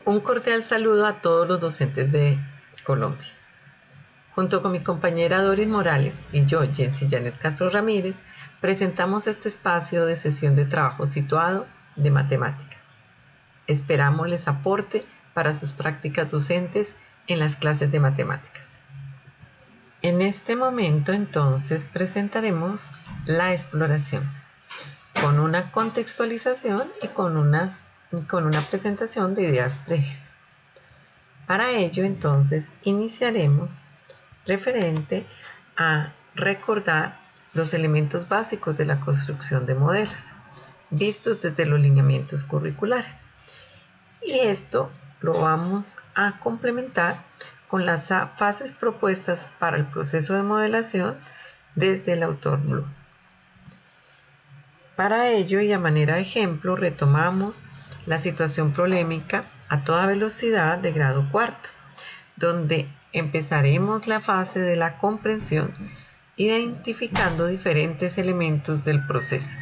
Un cordial saludo a todos los docentes de Colombia. Junto con mi compañera Doris Morales y yo, Jensi Janet Castro Ramírez, presentamos este espacio de sesión de trabajo situado de matemáticas. Esperamos les aporte para sus prácticas docentes en las clases de matemáticas. En este momento entonces presentaremos la exploración con una contextualización y con una presentación de ideas previas. Para ello entonces iniciaremos referente a recordar los elementos básicos de la construcción de modelos vistos desde los lineamientos curriculares, y esto lo vamos a complementar con las fases propuestas para el proceso de modelación desde el autor Bloom. Para ello, y a manera de ejemplo, retomamos la situación problemática a toda velocidad de grado cuarto, donde empezaremos la fase de la comprensión identificando diferentes elementos del proceso,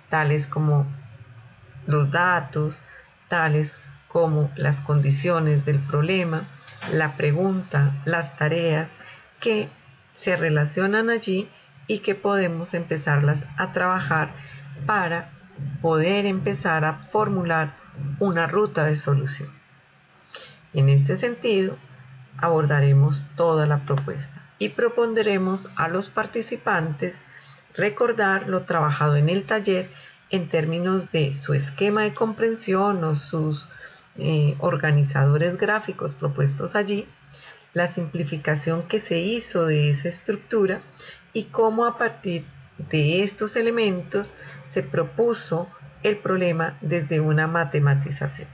tales como los datos, tales como las condiciones del problema, la pregunta, las tareas que se relacionan allí y que podemos empezarlas a trabajar para poder empezar a formular una ruta de solución. En este sentido, abordaremos toda la propuesta y propondremos a los participantes recordar lo trabajado en el taller en términos de su esquema de comprensión o sus organizadores gráficos propuestos allí, la simplificación que se hizo de esa estructura y cómo a partir de estos elementos se propuso el problema desde una matematización.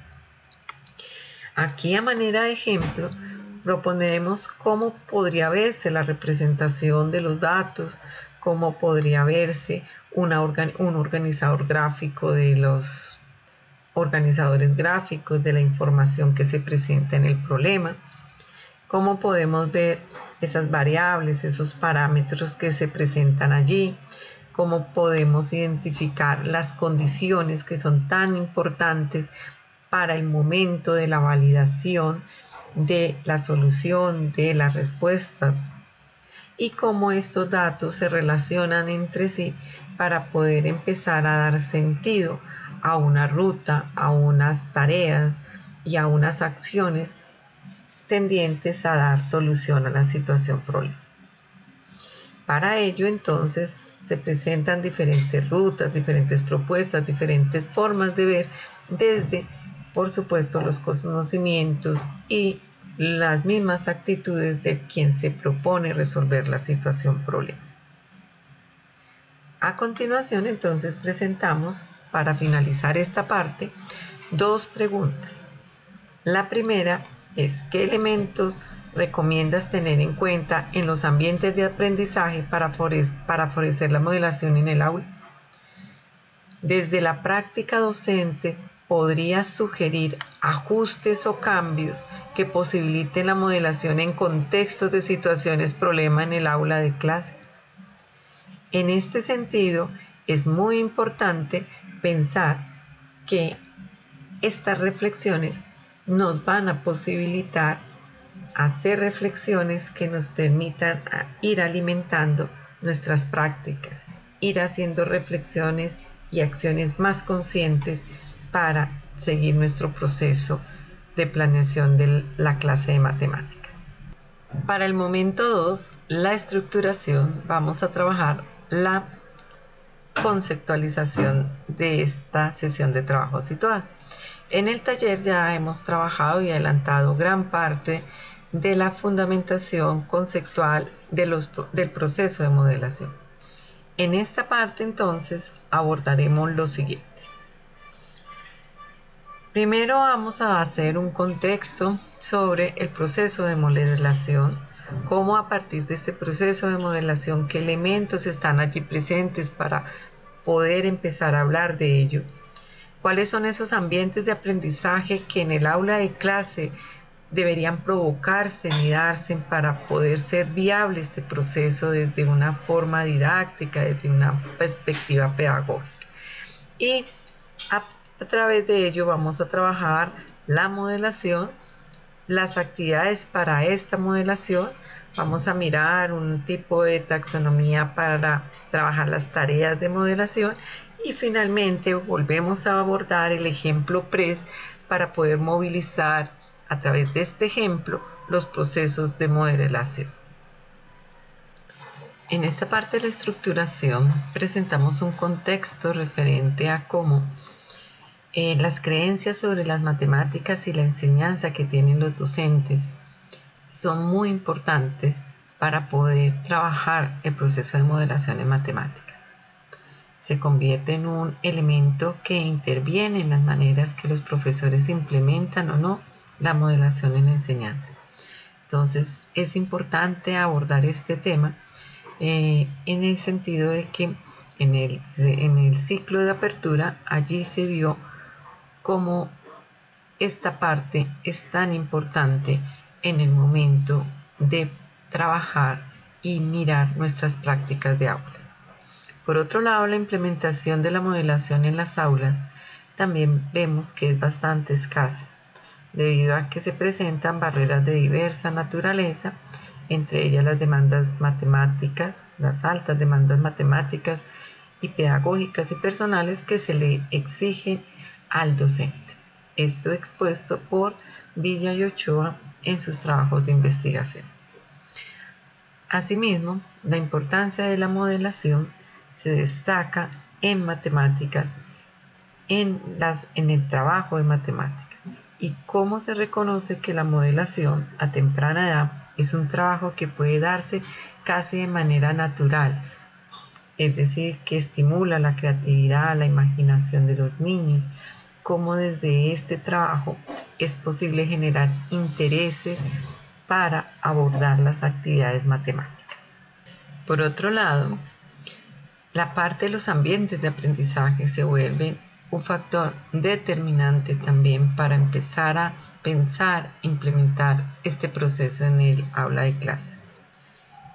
Aquí, a manera de ejemplo, proponemos cómo podría verse la representación de los datos, cómo podría verse un organizador gráfico de los organizadores gráficos de la información que se presenta en el problema, cómo podemos ver esas variables, esos parámetros que se presentan allí, cómo podemos identificar las condiciones que son tan importantes para el momento de la validación de la solución de las respuestas y cómo estos datos se relacionan entre sí para poder empezar a dar sentido a una ruta, a unas tareas y a unas acciones tendientes a dar solución a la situación problema. Para ello entonces se presentan diferentes rutas, diferentes propuestas, diferentes formas de ver desde, por supuesto, los conocimientos y las mismas actitudes de quien se propone resolver la situación problema. A continuación entonces presentamos, para finalizar esta parte, dos preguntas. La primera es: ¿qué elementos recomiendas tener en cuenta en los ambientes de aprendizaje para favorecer la modelación en el aula? Desde la práctica docente, ¿podrías sugerir ajustes o cambios que posibiliten la modelación en contextos de situaciones problema en el aula de clase? En este sentido, es muy importante pensar que estas reflexiones nos van a posibilitar hacer reflexiones que nos permitan ir alimentando nuestras prácticas, ir haciendo reflexiones y acciones más conscientes para seguir nuestro proceso de planeación de la clase de matemáticas. Para el momento 2, la estructuración, vamos a trabajar la conceptualización de esta sesión de trabajo situada. En el taller ya hemos trabajado y adelantado gran parte de la fundamentación conceptual del proceso de modelación. En esta parte entonces abordaremos lo siguiente. Primero vamos a hacer un contexto sobre el proceso de modelación, cómo a partir de este proceso de modelación, qué elementos están allí presentes para poder empezar a hablar de ello. ¿Cuáles son esos ambientes de aprendizaje que en el aula de clase deberían provocarse y darse para poder ser viable este proceso desde una forma didáctica, desde una perspectiva pedagógica? Y a través de ello vamos a trabajar la modelación, las actividades para esta modelación. Vamos a mirar un tipo de taxonomía para trabajar las tareas de modelación y finalmente volvemos a abordar el ejemplo PRES para poder movilizar a través de este ejemplo los procesos de modelación. En esta parte de la estructuración presentamos un contexto referente a cómo las creencias sobre las matemáticas y la enseñanza que tienen los docentes son muy importantes para poder trabajar el proceso de modelación en matemáticas. Se convierte en un elemento que interviene en las maneras que los profesores implementan o no la modelación en la enseñanza. Entonces es importante abordar este tema en el sentido de que en el ciclo de apertura allí se vio cómo esta parte es tan importante en el momento de trabajar y mirar nuestras prácticas de aula. Por otro lado, la implementación de la modelación en las aulas también vemos que es bastante escasa, debido a que se presentan barreras de diversa naturaleza, entre ellas las demandas matemáticas, las altas demandas matemáticas y pedagógicas y personales que se le exigen al docente. Esto expuesto por Villa y Ochoa en sus trabajos de investigación. Asimismo, la importancia de la modelación se destaca en matemáticas, en el trabajo de matemáticas, y cómo se reconoce que la modelación a temprana edad es un trabajo que puede darse casi de manera natural, es decir, que estimula la creatividad, la imaginación de los niños, cómo desde este trabajo es posible generar intereses para abordar las actividades matemáticas. Por otro lado, la parte de los ambientes de aprendizaje se vuelve un factor determinante también para empezar a pensar, implementar este proceso en el aula de clase.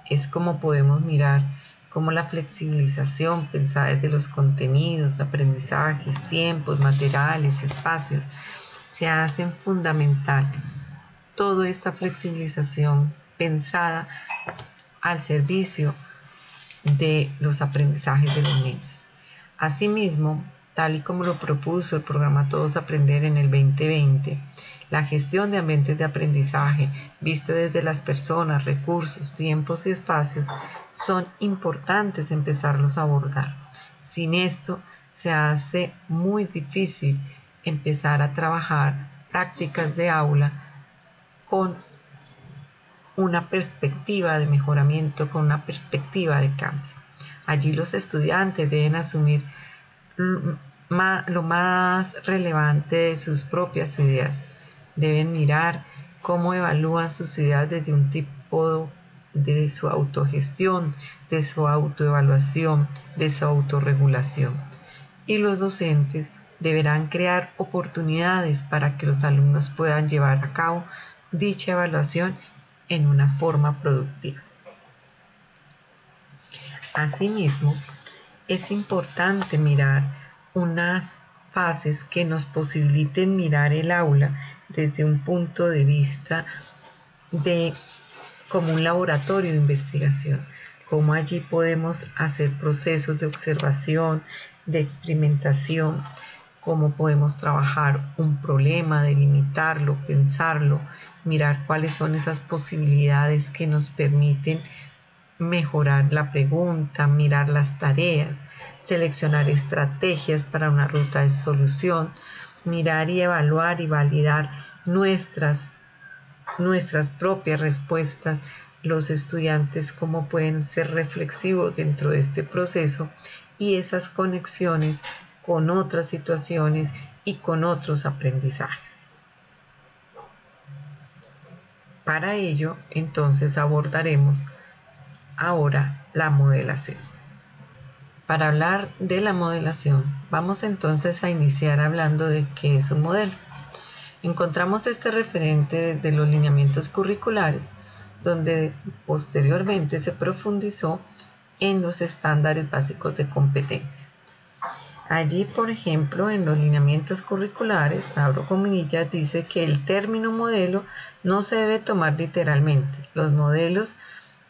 Es como podemos mirar cómo la flexibilización pensada desde los contenidos, aprendizajes, tiempos, materiales, espacios, se hacen fundamental. Toda esta flexibilización pensada al servicio de los aprendizajes de los niños. Asimismo, tal y como lo propuso el programa Todos Aprender en el 2020, la gestión de ambientes de aprendizaje, visto desde las personas, recursos, tiempos y espacios, son importantes empezarlos a abordar. Sin esto, se hace muy difícil empezar a trabajar prácticas de aula con una perspectiva de mejoramiento, con una perspectiva de cambio. Allí los estudiantes deben asumir lo más relevante de sus propias ideas. Deben mirar cómo evalúan sus ideas desde un tipo de su autogestión, de su autoevaluación, de su autorregulación. Y los docentes deberán crear oportunidades para que los alumnos puedan llevar a cabo dicha evaluación en una forma productiva. Asimismo, es importante mirar unas fases que nos posibiliten mirar el aula desde un punto de vista como un laboratorio de investigación, cómo allí podemos hacer procesos de observación, de experimentación, cómo podemos trabajar un problema, delimitarlo, pensarlo, mirar cuáles son esas posibilidades que nos permiten mejorar la pregunta, mirar las tareas, seleccionar estrategias para una ruta de solución, mirar y evaluar y validar nuestras propias respuestas, los estudiantes cómo pueden ser reflexivos dentro de este proceso y esas conexiones con otras situaciones y con otros aprendizajes. Para ello, entonces abordaremos ahora la modelación. Para hablar de la modelación, vamos entonces a iniciar hablando de qué es un modelo. Encontramos este referente desde los lineamientos curriculares, donde posteriormente se profundizó en los estándares básicos de competencia. Allí, por ejemplo, en los lineamientos curriculares, abro comillas, dice que el término modelo no se debe tomar literalmente. Los modelos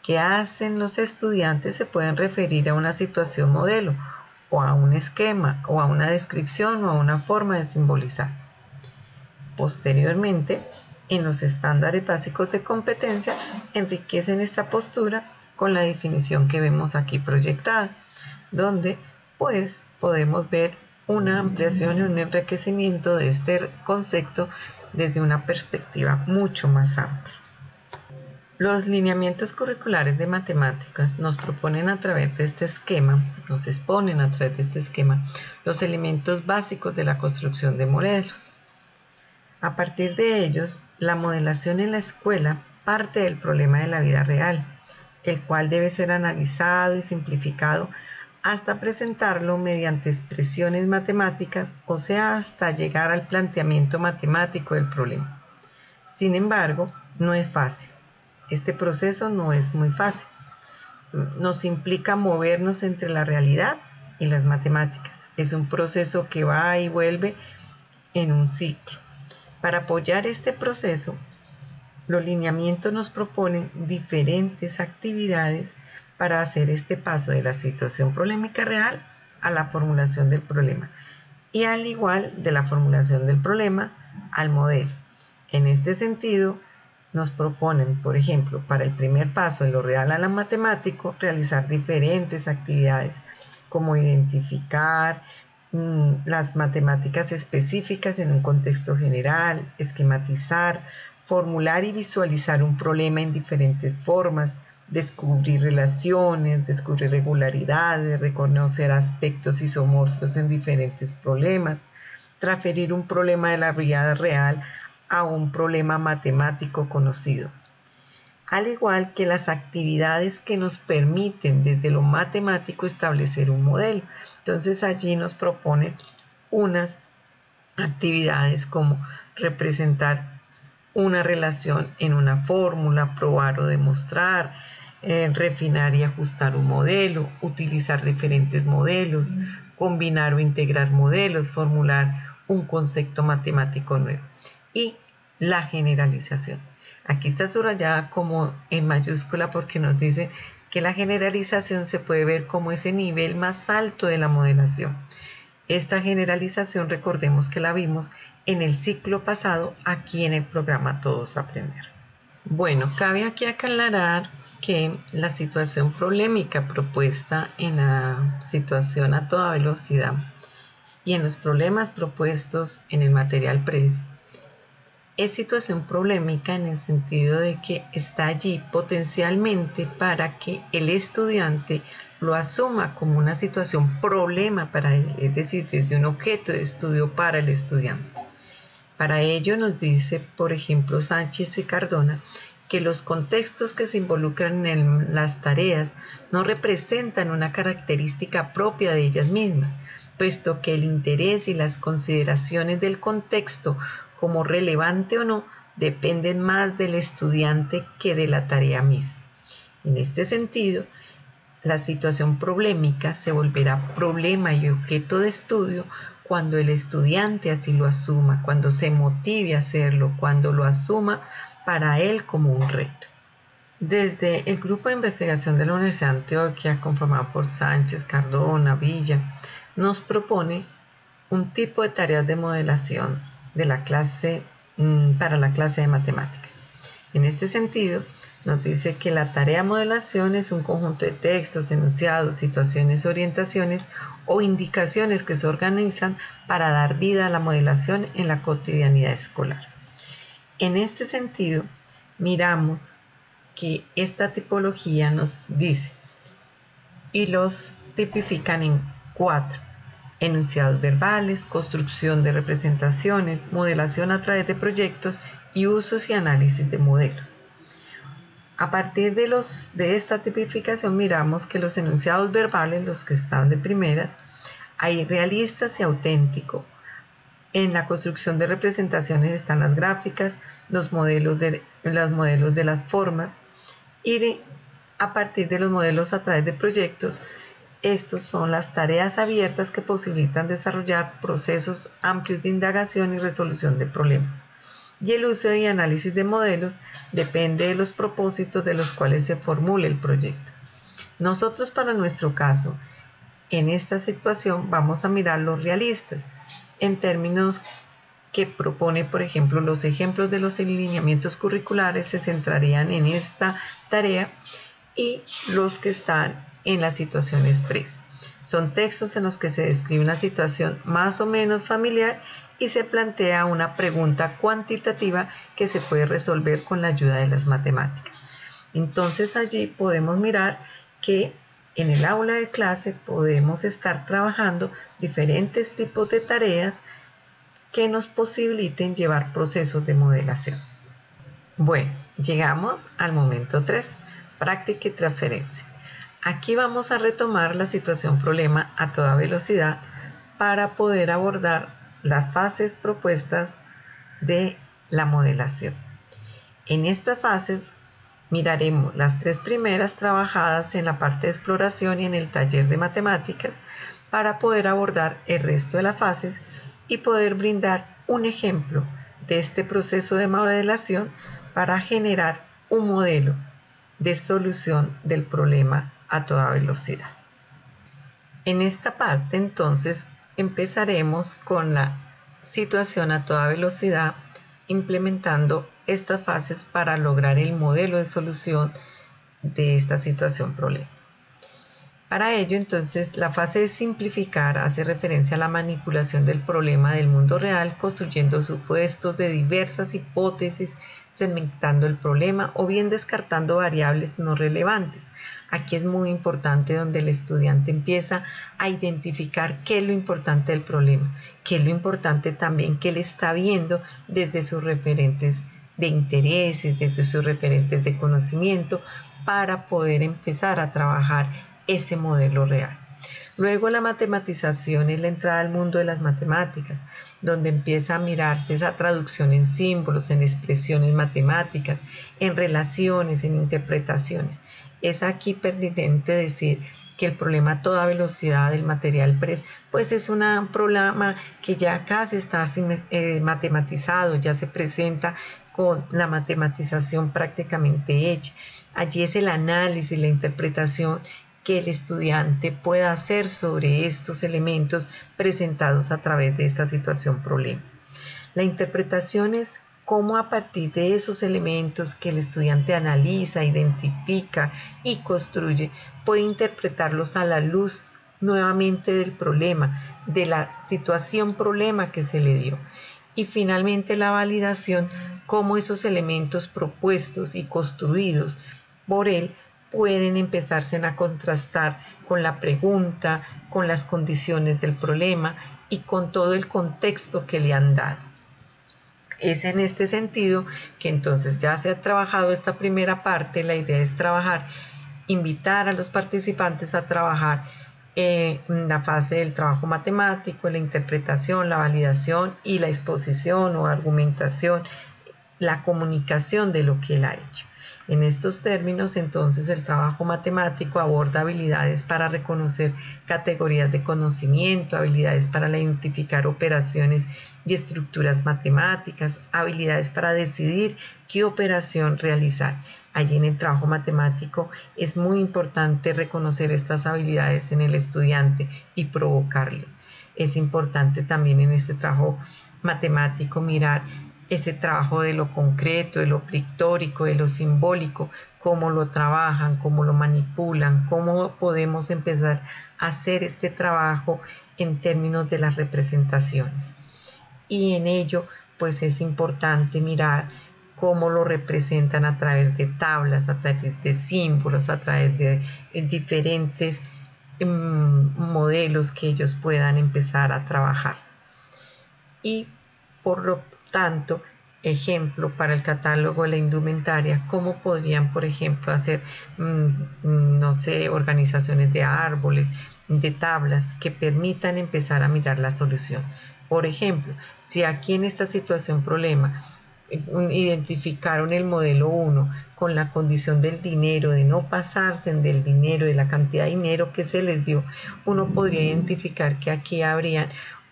que hacen los estudiantes se pueden referir a una situación modelo, o a un esquema, o a una descripción, o a una forma de simbolizar. Posteriormente, en los estándares básicos de competencia, enriquecen esta postura con la definición que vemos aquí proyectada, donde pues podemos ver una ampliación y un enriquecimiento de este concepto desde una perspectiva mucho más amplia. Los lineamientos curriculares de matemáticas nos proponen a través de este esquema, nos exponen a través de este esquema, los elementos básicos de la construcción de modelos. A partir de ellos, la modelación en la escuela parte del problema de la vida real, el cual debe ser analizado y simplificado hasta presentarlo mediante expresiones matemáticas, o sea, hasta llegar al planteamiento matemático del problema. Sin embargo, no es fácil. Este proceso no es muy fácil. Nos implica movernos entre la realidad y las matemáticas. Es un proceso que va y vuelve en un ciclo. Para apoyar este proceso, los lineamientos nos proponen diferentes actividades para hacer este paso de la situación problemática real a la formulación del problema, y al igual de la formulación del problema al modelo. En este sentido, nos proponen, por ejemplo, para el primer paso de lo real a lo matemático, realizar diferentes actividades como identificar las matemáticas específicas en un contexto general, esquematizar, formular y visualizar un problema en diferentes formas, descubrir relaciones, descubrir regularidades, reconocer aspectos isomorfos en diferentes problemas, transferir un problema de la vida real a un problema matemático conocido. Al igual que las actividades que nos permiten desde lo matemático establecer un modelo. Entonces allí nos proponen unas actividades como representar una relación en una fórmula, probar o demostrar, refinar y ajustar un modelo, utilizar diferentes modelos, combinar o integrar modelos, formular un concepto matemático nuevo. Y la generalización. Aquí está subrayada como en mayúscula porque nos dice que la generalización se puede ver como ese nivel más alto de la modelación. Esta generalización, recordemos que la vimos en el ciclo pasado aquí en el programa Todos Aprender. Bueno, cabe aquí aclarar que la situación problemática propuesta en la situación a toda velocidad y en los problemas propuestos en el material PRES es situación problemática en el sentido de que está allí potencialmente para que el estudiante lo asuma como una situación problema para él, es decir, desde un objeto de estudio para el estudiante. Para ello nos dice, por ejemplo, Sánchez y Cardona, que los contextos que se involucran en las tareas no representan una característica propia de ellas mismas, puesto que el interés y las consideraciones del contexto como relevante o no, dependen más del estudiante que de la tarea misma. En este sentido, la situación problemática se volverá problema y objeto de estudio cuando el estudiante así lo asuma, cuando se motive a hacerlo, cuando lo asuma para él como un reto. Desde el grupo de investigación de la Universidad de Antioquia, conformado por Sánchez, Cardona, Villa, nos propone un tipo de tareas de modelación de la clase para la clase de matemáticas. En este sentido, nos dice que la tarea modelación es un conjunto de textos, enunciados, situaciones, orientaciones o indicaciones que se organizan para dar vida a la modelación en la cotidianidad escolar. En este sentido, miramos que esta tipología nos dice y los tipifican en 4. Enunciados verbales, construcción de representaciones, modelación a través de proyectos y usos y análisis de modelos. A partir de esta tipificación miramos que los enunciados verbales, los que están de primeras, hay realistas y auténticos. En la construcción de representaciones están las gráficas, los modelos de las formas, y a partir de los modelos a través de proyectos Estos son las tareas abiertas que posibilitan desarrollar procesos amplios de indagación y resolución de problemas. Y el uso y análisis de modelos depende de los propósitos de los cuales se formule el proyecto. Nosotros, para nuestro caso, en esta situación vamos a mirar los realistas en términos que propone, por ejemplo, los ejemplos de los lineamientos curriculares se centrarían en esta tarea, y los que están en la situación express. Son textos en los que se describe una situación más o menos familiar y se plantea una pregunta cuantitativa que se puede resolver con la ayuda de las matemáticas. Entonces allí podemos mirar que en el aula de clase podemos estar trabajando diferentes tipos de tareas que nos posibiliten llevar procesos de modelación. Bueno, llegamos al momento 3, práctica y transferencia. Aquí vamos a retomar la situación problema a toda velocidad para poder abordar las fases propuestas de la modelación. En estas fases miraremos las 3 primeras trabajadas en la parte de exploración y en el taller de matemáticas para poder abordar el resto de las fases y poder brindar un ejemplo de este proceso de modelación para generar un modelo de solución del problema a toda velocidad. En esta parte entonces empezaremos con la situación a toda velocidad, implementando estas fases para lograr el modelo de solución de esta situación problema. Para ello, entonces, la fase de simplificar hace referencia a la manipulación del problema del mundo real, construyendo supuestos de diversas hipótesis, segmentando el problema o bien descartando variables no relevantes. Aquí es muy importante donde el estudiante empieza a identificar qué es lo importante del problema, qué es lo importante también que él está viendo desde sus referentes de intereses, desde sus referentes de conocimiento, para poder empezar a trabajar ese modelo real. Luego la matematización es la entrada al mundo de las matemáticas, donde empieza a mirarse esa traducción en símbolos, en expresiones matemáticas, en relaciones, en interpretaciones. Es aquí pertinente decir que el problema a toda velocidad del material PRES, pues es un problema que ya casi está matematizado, ya se presenta con la matematización prácticamente hecha. Allí es el análisis, la interpretación que el estudiante pueda hacer sobre estos elementos presentados a través de esta situación problema. La interpretación es cómo a partir de esos elementos que el estudiante analiza, identifica y construye, puede interpretarlos a la luz nuevamente del problema, de la situación problema que se le dio. Y finalmente la validación, cómo esos elementos propuestos y construidos por él pueden empezarse a contrastar con la pregunta, con las condiciones del problema y con todo el contexto que le han dado. Es en este sentido que entonces ya se ha trabajado esta primera parte. La idea es invitar a los participantes a trabajar en la fase del trabajo matemático, la interpretación, la validación y la exposición o argumentación, la comunicación de lo que él ha hecho. En estos términos, entonces, el trabajo matemático aborda habilidades para reconocer categorías de conocimiento, habilidades para identificar operaciones y estructuras matemáticas, habilidades para decidir qué operación realizar. Allí en el trabajo matemático es muy importante reconocer estas habilidades en el estudiante y provocarles. Es importante también en este trabajo matemático mirar ese trabajo de lo concreto, de lo pictórico, de lo simbólico, cómo lo trabajan, cómo lo manipulan, cómo podemos empezar a hacer este trabajo en términos de las representaciones. Y en ello, pues es importante mirar cómo lo representan a través de tablas, a través de símbolos, a través de diferentes modelos que ellos puedan empezar a trabajar. Y por lo tanto, ejemplo para el catálogo de la indumentaria, cómo podrían, por ejemplo, hacer, no sé, organizaciones de árboles, de tablas que permitan empezar a mirar la solución. Por ejemplo, si aquí en esta situación problema identificaron el modelo 1 con la condición del dinero, de no pasarse del dinero, de la cantidad de dinero que se les dio, uno podría identificar que aquí habrían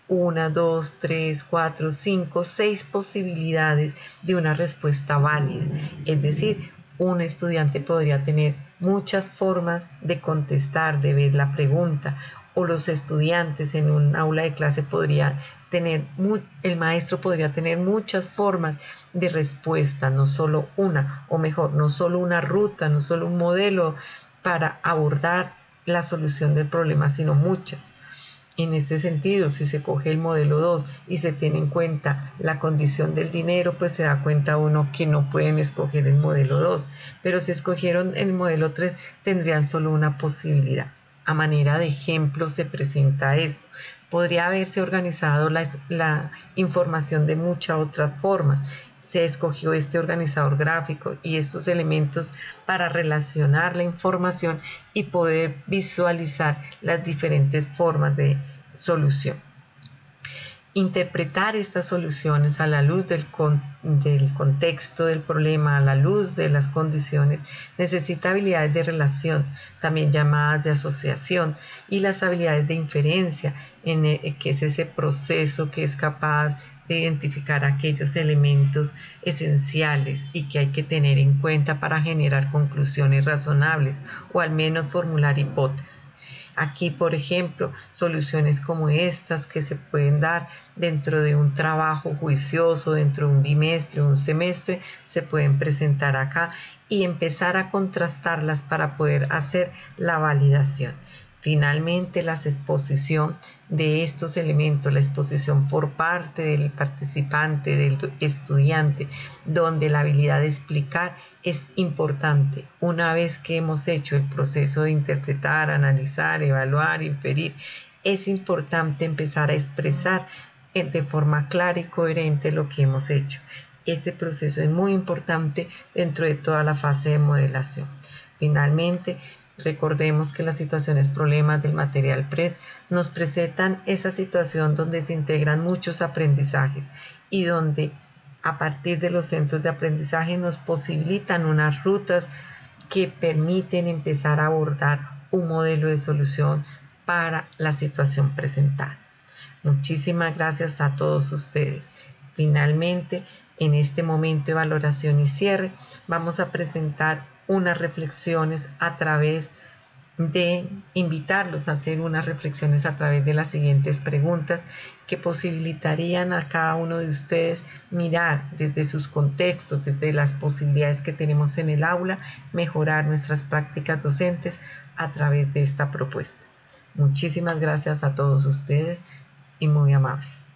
1, 2, 3, 4, 5, 6 posibilidades de una respuesta válida. Es decir, un estudiante podría tener muchas formas de contestar, de ver la pregunta, o los estudiantes en un aula de clase podría tener, el maestro podría tener muchas formas de respuesta, no solo una, o mejor, no solo una ruta, no solo un modelo para abordar la solución del problema, sino muchas. En este sentido, si se coge el modelo 2 y se tiene en cuenta la condición del dinero, pues se da cuenta uno que no pueden escoger el modelo 2, pero si escogieron el modelo 3, tendrían solo una posibilidad. A manera de ejemplo se presenta esto. Podría haberse organizado la información de muchas otras formas. Se escogió este organizador gráfico y estos elementos para relacionar la información y poder visualizar las diferentes formas de solución. Interpretar estas soluciones a la luz del contexto del problema, a la luz de las condiciones, necesita habilidades de relación, también llamadas de asociación, y las habilidades de inferencia, que es ese proceso que es capaz de identificar aquellos elementos esenciales y que hay que tener en cuenta para generar conclusiones razonables o al menos formular hipótesis. Aquí, por ejemplo, soluciones como estas que se pueden dar dentro de un trabajo juicioso, dentro de un bimestre o un semestre, se pueden presentar acá y empezar a contrastarlas para poder hacer la validación. Finalmente, la exposición de estos elementos, la exposición por parte del participante, del estudiante, donde la habilidad de explicar es importante. Una vez que hemos hecho el proceso de interpretar, analizar, evaluar, inferir, es importante empezar a expresar de forma clara y coherente lo que hemos hecho. Este proceso es muy importante dentro de toda la fase de modelación. Finalmente, recordemos que las situaciones problemas del material PRES nos presentan esa situación donde se integran muchos aprendizajes y donde a partir de los centros de aprendizaje nos posibilitan unas rutas que permiten empezar a abordar un modelo de solución para la situación presentada. Muchísimas gracias a todos ustedes. Finalmente, en este momento de valoración y cierre, vamos a presentar unas reflexiones a través de invitarlos a hacer unas reflexiones a través de las siguientes preguntas que posibilitarían a cada uno de ustedes mirar desde sus contextos, desde las posibilidades que tenemos en el aula, mejorar nuestras prácticas docentes a través de esta propuesta. Muchísimas gracias a todos ustedes y muy amables.